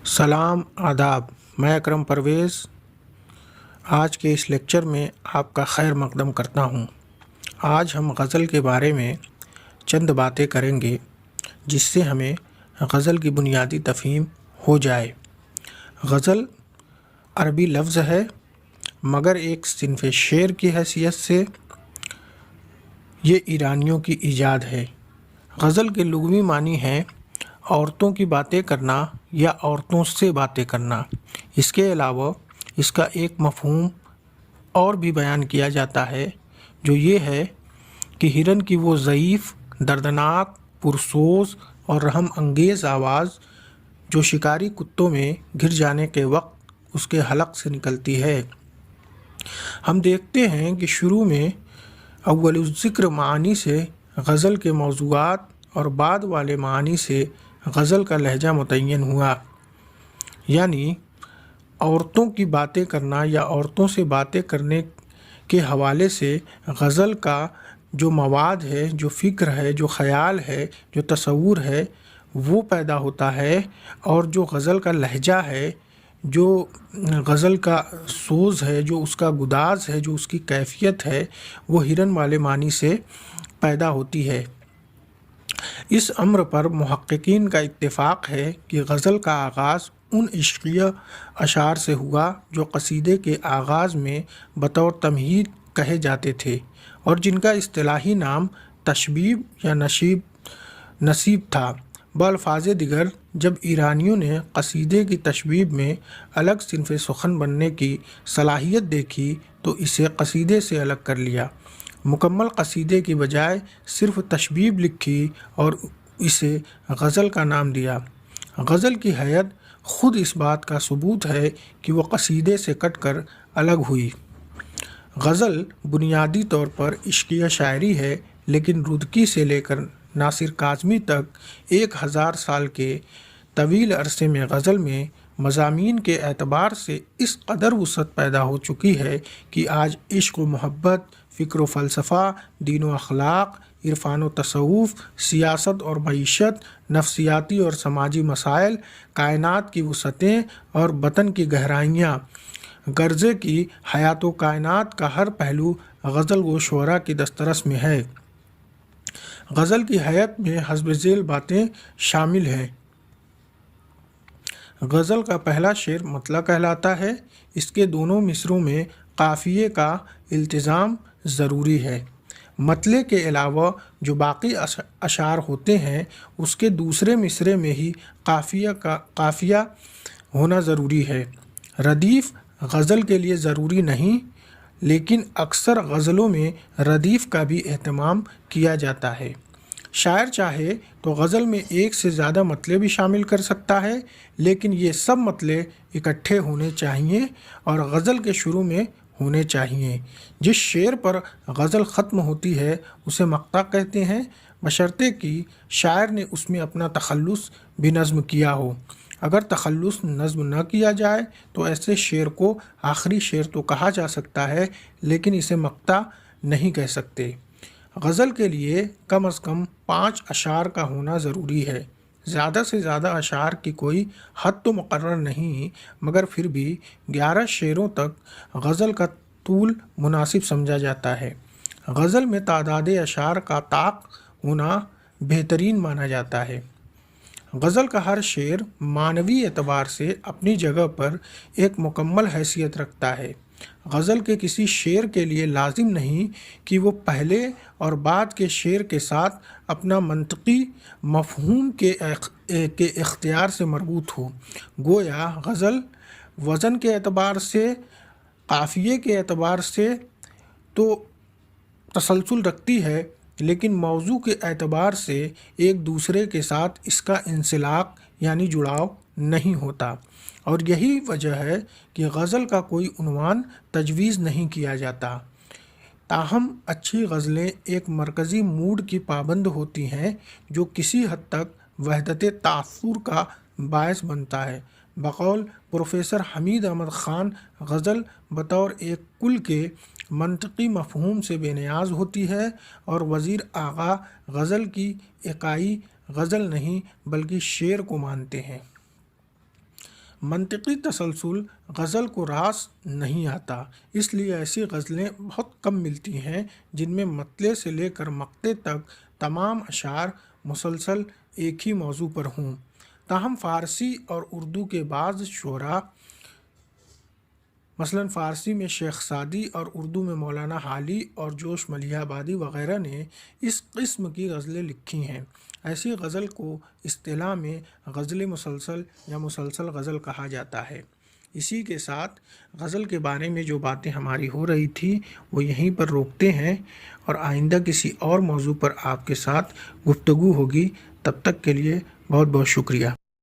سلام آداب، میں اکرم پرویز آج کے اس لیکچر میں آپ کا خیر مقدم کرتا ہوں۔ آج ہم غزل کے بارے میں چند باتیں کریں گے جس سے ہمیں غزل کی بنیادی تفہیم ہو جائے۔ غزل عربی لفظ ہے مگر ایک صنف شعر کی حیثیت سے یہ ایرانیوں کی ایجاد ہے۔ غزل کے لغوی معنی ہیں عورتوں کی باتیں کرنا یا عورتوں سے باتیں کرنا۔ اس کے علاوہ اس کا ایک مفہوم اور بھی بیان کیا جاتا ہے جو یہ ہے کہ ہرن کی وہ ضعیف، دردناک، پرسوز اور رحم انگیز آواز جو شکاری کتوں میں گر جانے کے وقت اس کے حلق سے نکلتی ہے۔ ہم دیکھتے ہیں کہ شروع میں اول الذکر معانی سے غزل کے موضوعات اور بعد والے معانی سے غزل کا لہجہ متعین ہوا، یعنی عورتوں کی باتیں کرنا یا عورتوں سے باتیں کرنے کے حوالے سے غزل کا جو مواد ہے، جو فکر ہے، جو خیال ہے، جو تصور ہے وہ پیدا ہوتا ہے، اور جو غزل کا لہجہ ہے، جو غزل کا سوز ہے، جو اس کا گداز ہے، جو اس کی کیفیت ہے، وہ ہرن والے معنی سے پیدا ہوتی ہے۔ اس امر پر محققین کا اتفاق ہے کہ غزل کا آغاز ان عشقیہ اشعار سے ہوا جو قصیدے کے آغاز میں بطور تمہید کہے جاتے تھے اور جن کا اصطلاحی نام تشبیب یا نصیب تھا۔ بالفاظ دیگر جب ایرانیوں نے قصیدے کی تشبیب میں الگ صنف سخن بننے کی صلاحیت دیکھی تو اسے قصیدے سے الگ کر لیا، مکمل قصیدے کی بجائے صرف تشبیب لکھی اور اسے غزل کا نام دیا۔ غزل کی حیت خود اس بات کا ثبوت ہے کہ وہ قصیدے سے کٹ کر الگ ہوئی۔ غزل بنیادی طور پر عشقیہ شاعری ہے، لیکن رودکی سے لے کر ناصر کاظمی تک 1000 سال کے طویل عرصے میں غزل میں مضامین کے اعتبار سے اس قدر وسعت پیدا ہو چکی ہے کہ آج عشق و محبت، فکر و فلسفہ، دین و اخلاق، عرفان و تصوف، سیاست اور معیشت، نفسیاتی اور سماجی مسائل، کائنات کی وسعتیں اور باطن کی گہرائیاں، گرزے کی حیات و کائنات کا ہر پہلو غزل و شعراء کی دسترس میں ہے۔ غزل کی حیت میں حسب ذیل باتیں شامل ہیں۔ غزل کا پہلا شعر مطلع کہلاتا ہے۔ اس کے دونوں مصروں میں قافیے کا التزام ضروری ہے۔ مطلع کے علاوہ جو باقی اشعار ہوتے ہیں اس کے دوسرے مصرے میں ہی قافیہ ہونا ضروری ہے۔ ردیف غزل کے لیے ضروری نہیں، لیکن اکثر غزلوں میں ردیف کا بھی اہتمام کیا جاتا ہے۔ شاعر چاہے تو غزل میں ایک سے زیادہ مطلع بھی شامل کر سکتا ہے، لیکن یہ سب مطلع اکٹھے ہونے چاہیے اور غزل کے شروع میں ہونے چاہیے۔ جس شعر پر غزل ختم ہوتی ہے اسے مقطع کہتے ہیں، بشرطے کہ شاعر نے اس میں اپنا تخلص بھی نظم کیا ہو۔ اگر تخلص نظم نہ کیا جائے تو ایسے شعر کو آخری شعر تو کہا جا سکتا ہے، لیکن اسے مقطع نہیں کہہ سکتے۔ غزل کے لیے کم از کم 5 اشعار کا ہونا ضروری ہے۔ زیادہ سے زیادہ اشعار کی کوئی حد تو مقرر نہیں، مگر پھر بھی 11 شعروں تک غزل کا طول مناسب سمجھا جاتا ہے۔ غزل میں تعداد اشعار کا طاق ہونا بہترین مانا جاتا ہے۔ غزل کا ہر شعر معنوی اعتبار سے اپنی جگہ پر ایک مکمل حیثیت رکھتا ہے۔ غزل کے کسی شعر کے لیے لازم نہیں کہ وہ پہلے اور بعد کے شعر کے ساتھ اپنا منطقی مفہوم کے اختیار سے مربوط ہو۔ گویا غزل وزن کے اعتبار سے، قافیے کے اعتبار سے تو تسلسل رکھتی ہے، لیکن موضوع کے اعتبار سے ایک دوسرے کے ساتھ اس کا انسلاق یعنی جڑاؤ نہیں ہوتا، اور یہی وجہ ہے کہ غزل کا کوئی عنوان تجویز نہیں کیا جاتا۔ تاہم اچھی غزلیں ایک مرکزی موڈ کی پابند ہوتی ہیں جو کسی حد تک وحدت تاثر کا باعث بنتا ہے۔ بقول پروفیسر حمید احمد خان، غزل بطور ایک کل کے منطقی مفہوم سے بے نیاز ہوتی ہے، اور وزیر آغا غزل کی اکائی غزل نہیں بلکہ شعر کو مانتے ہیں۔ منطقی تسلسل غزل کو راس نہیں آتا، اس لیے ایسی غزلیں بہت کم ملتی ہیں جن میں مطلع سے لے کر مقطع تک تمام اشعار مسلسل ایک ہی موضوع پر ہوں۔ تاہم فارسی اور اردو کے بعض شعراء، مثلاً فارسی میں شیخ سعدی اور اردو میں مولانا حالی اور جوش ملیح آبادی وغیرہ نے اس قسم کی غزلیں لکھی ہیں۔ ایسی غزل کو اصطلاح میں غزل مسلسل یا مسلسل غزل کہا جاتا ہے۔ اسی کے ساتھ غزل کے بارے میں جو باتیں ہماری ہو رہی تھی وہ یہیں پر روکتے ہیں، اور آئندہ کسی اور موضوع پر آپ کے ساتھ گفتگو ہوگی۔ تب تک کے لیے بہت بہت شکریہ۔